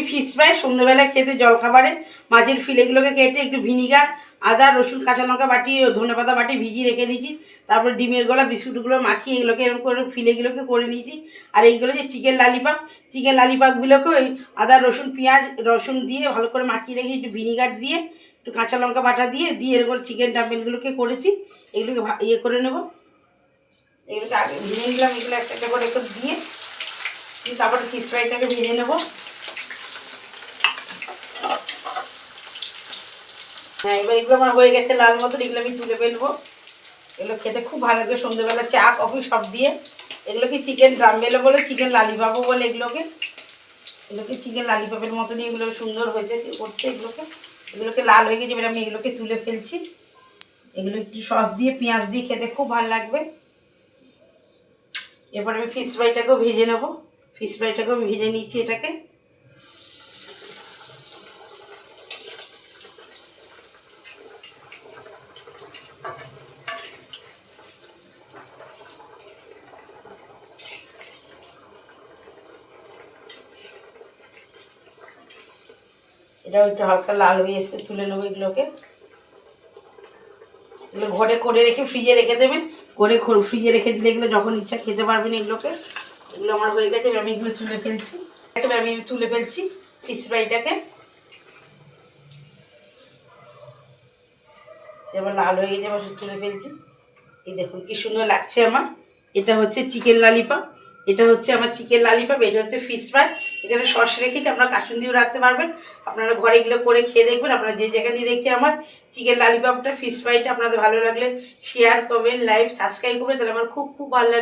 Fish fry সন্ধ্যেবেলায় খেতে জলখাবারে মাছের ফিলেগুলোকে কেটে একটু ভিনিগার, আদা, রসুন, কাঁচা লঙ্কা বাটি, ধনেপাতা বাটি ভিজিয়ে রেখে দিয়েছি। তারপর ডিমের গোলা, বিস্কুটগুলো মাখিয়ে এগুলোকে এরকম করে ফিলেগুলোকে করে নিয়েছি। আর এইগুলো যে চিকেন লালিপাপগুলোকে ওই আদা, রসুন, পেঁয়াজ, রসুন দিয়ে ভালো করে মাখিয়ে রেখে একটু ভিনিগার দিয়ে একটু কাঁচা লঙ্কা বাটা দিয়ে এরকম চিকেন ডাম্পলিংগুলোকে করেছি। এগুলোকে ইয়ে করে নেব। এগুলোকে আগে ভেজে নিলাম, এগুলো একটা একটা করে একটু দিয়ে তারপরে ফিশ ফ্রাইটাকে ভেজে নেব। হ্যাঁ, এবার এগুলো আমার হয়ে গেছে লাল মতন, এগুলো আমি তুলে ফেলবো। এগুলো খেতে খুব ভালো লাগে সন্ধ্যেবেলা চা কফি সব দিয়ে। এগুলোকে চিকেন ড্রামবেলও বলে, চিকেন লালিপাপও বলে। এগুলোকে চিকেন লালিপাপের মতনই এগুলো সুন্দর হয়েছে করতে। এগুলোকে লাল হয়ে গেছে, এবার আমি এগুলোকে তুলে ফেলছি। এগুলো একটু সস দিয়ে পেঁয়াজ দিয়ে খেতে খুব ভালো লাগবে। এরপর আমি ফিশ ফ্রাইটাকেও ভেজে নেব। ফিশ ফ্রাইটাকেও ভেজে নিয়েছি। এটাকে এটাও একটু হালকা লাল হয়ে এসছে, তুলে নেবো। এগুলো ঘরে করে রেখে ফ্রিজে রেখে দেবেন। ফ্রিজে রেখে দিলে এগুলো যখন ইচ্ছা খেতে পারবেন। এগুলো আমার হয়ে গেছে, এবার আমি এগুলো তুলে ফেলছি ফিশ ফ্রাইটাকে। এবার লাল হয়ে গেছে, এবার তুলে ফেলছি। এই দেখুন কি সুন্দর লাগছে আমার। এটা হচ্ছে চিকেন লালিপপ, এটা হচ্ছে আমার চিকেন লালিপপ, এটা হচ্ছে ফিশ ফ্রাই। এখানে সস রেখেছি, আপনারা কাসুন্দিও রাখতে পারবেন। আপনারা ঘরে এগুলো করে খেয়ে দেখবেন। আপনারা যে জায়গা দিয়ে দেখছেন আমার চিকেন লালিপপটা, ফিশ ফ্রাইটা আপনাদের ভালো লাগলে শেয়ার করবেন, লাইক, সাবস্ক্রাইব করবেন, তাহলে আমার খুব খুব ভালো লাগবে।